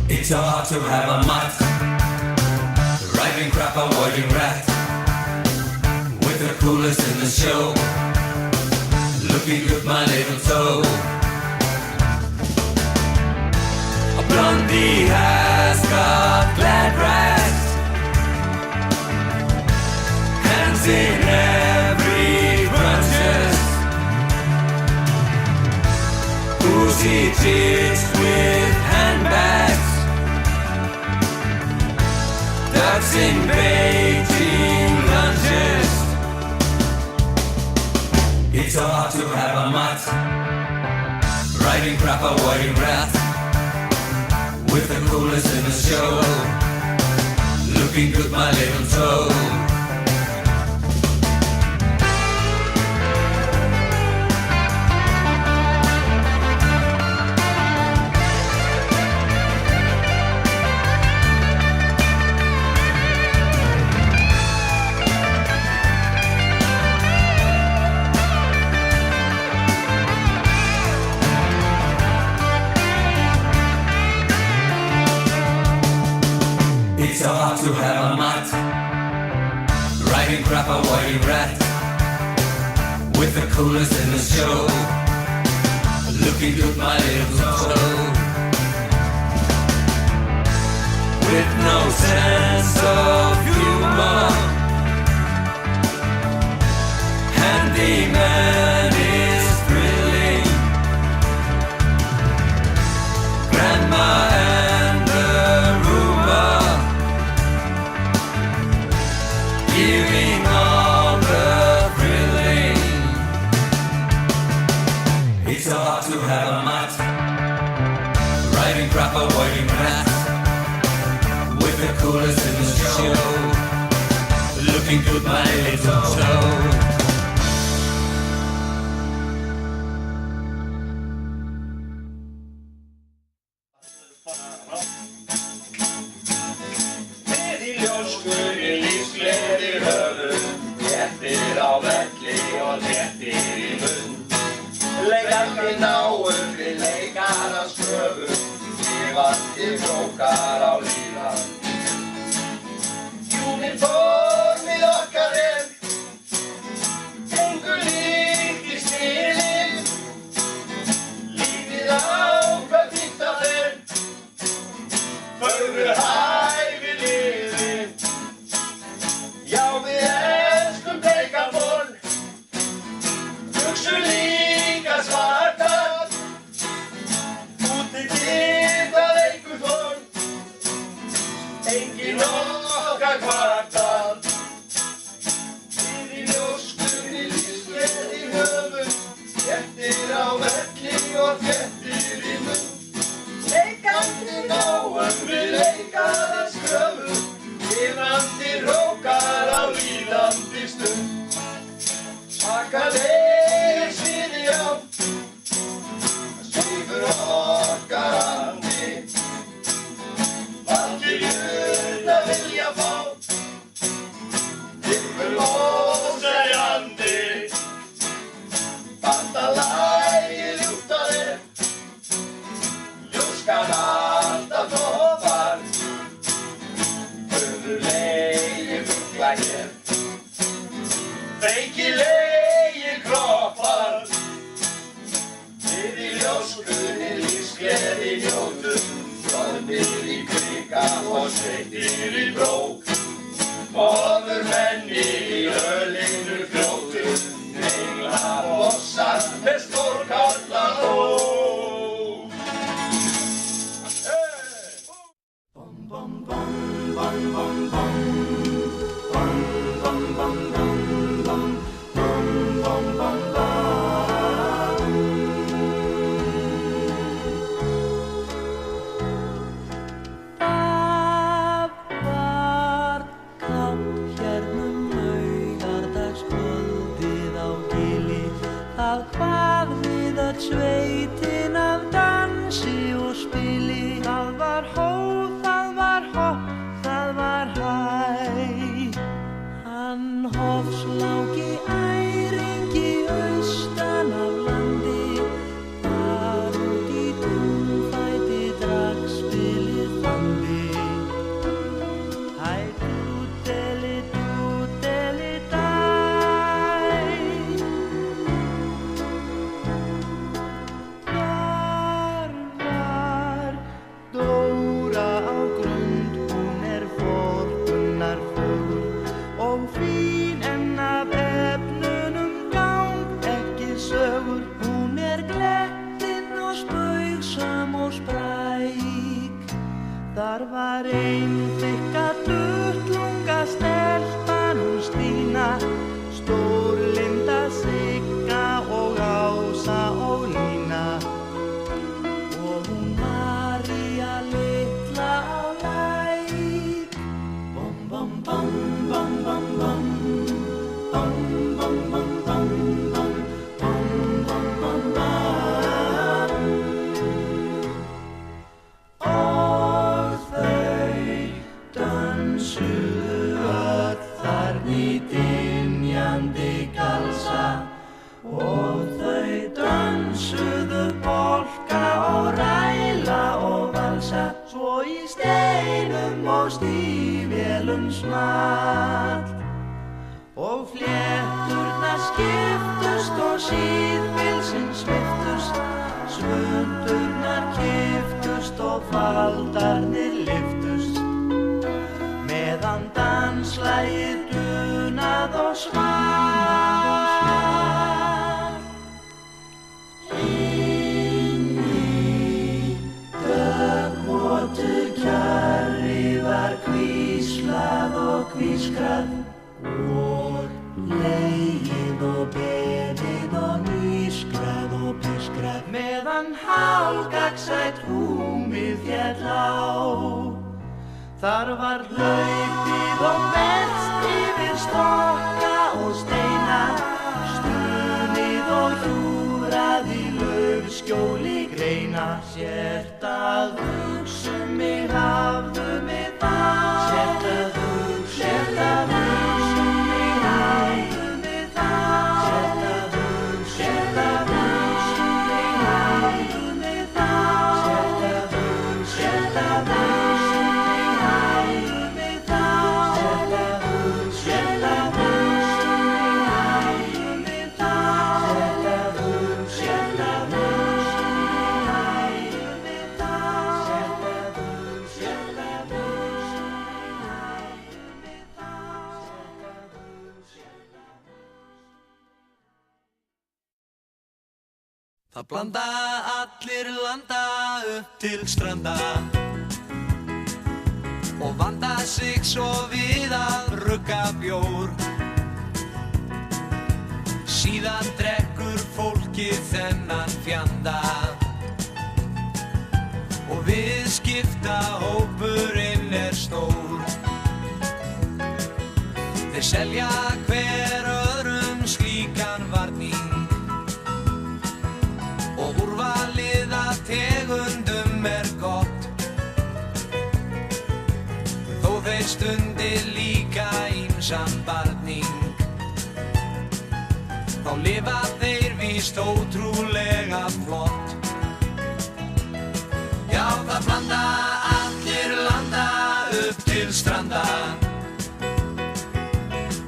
It's so hard to have a mutt, writing crap, avoiding rat, with the coolest in the show, looking good, my little toe. A blondie has got glad rags, hands in every bunches, oozy tits with handbags, ducks in Beijing lunches. It's so hard to have a mutt, writing crap, avoiding rat, with the coolest in the show, looking good, my little toe. It's so hard to have a mutt, writing crap, avoiding rat, with the coolest in the show, looking good, my little toe. With no sense of humor, handyman is thrilling, grandma and the rumor, giving all the thrilling. It's so hard to have a mutt, writing crap, avoiding rat, with the coolest in the show, looking good, my little toe. Krókar á líðan. Uniformið okkar engu líkt í stílinn, lífið ákvað fínt á fögru hæfi liðin. Já, við elskum bleikan ból, buxur líka svartar, úti tittað einhver fólk, enginn okkar kvartar. Við í ljóskunni lífsgleði höfum, fréttir á velli og fréttir í munn. Leikandi náum við leikara skröfum, lifandi rókar á líðandi stund. Akalegir sviði á, svífur okkar andi, allir jörna vilja fá, ykkur ósegjandi. Bandalagið ljúftari, ljóskan alltaf toppar, öðrulegir fugla hér, breykilegir kroppar. Við í ljóskunni lífsgleði njótum, troðnir í krika og sveittir í brók, ofurmenni í ölinu fljótum, englar og ossar með stórkarlar hóp. Bom, bom, bom, bom, bom, bom, bom, bom, bom, bom, bom, bom, bom, bom, bom. Sveitin af dansi og spili, það var hó, það var hopp, það var hæ. Hann hofslangi æringi Svo í steinum og stígvélum small og flétturnar skiptust og síðbilsinn sviftust, svundurnar kiftust og faldarnir lyftust, meðan danslagið dunað og svall. Hvíslað og hvískrað og legið og beðið og nýskrað og pískrað, meðan hálfgagnsætt húmið féll á. Þar var hlaupið og velst yfir stokka og steina, stunið og hjúrað í laufskjóli greina. Sért að hugsa mig, hafðu mig það. Sért að hugsa mig, hafðu mig það. Sért að hugsa mig, hafðu mig það. Sért að hugsa mig, hafðu mig það. Sért að hugsa mig, hafðu mig það. Sért að hugsa mig. Það blanda allir landa upp til stranda og vanda sig svo við að brugga bjór. Síðan drekkur fólkið þennan fjanda og viðskiptahópurinn stór. Þeir selja hver öðrum slíkan varning og úrvalið af tegundum gott. Þó þeir stundi líka ýmsan barning, þá lifa þeir víst ótrúlega flott. Já, það blanda allir landa upp til stranda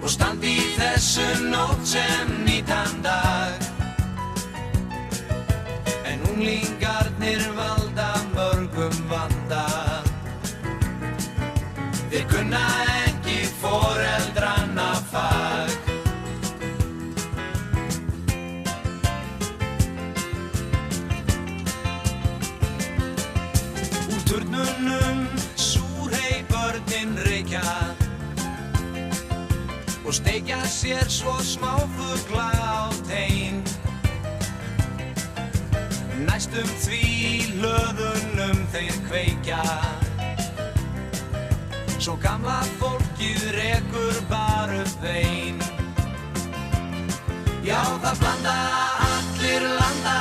og standi í þessu nótt sem nýtan dag. Unglingarnir valda mörgum vanda, þeir kunna ekki foreldranna fag. Úr turnunum súrhey börnin reykja og steikja sér svo smáfugla á tein. Næstum því hlöðunum þeir kveikja, svo gamla fólkið rekur bara upp vein. Já, það blanda allir landa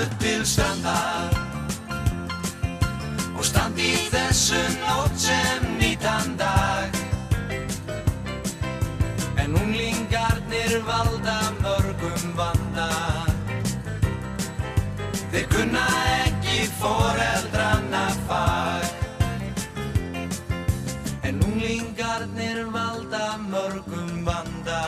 upp til stranda og standi í þessu nótt sem nýtan dag. En unglingarnir valda mörgum vanda, þeir kunna ekki foreldranna fag. En unglingarnir valda mörgum vanda,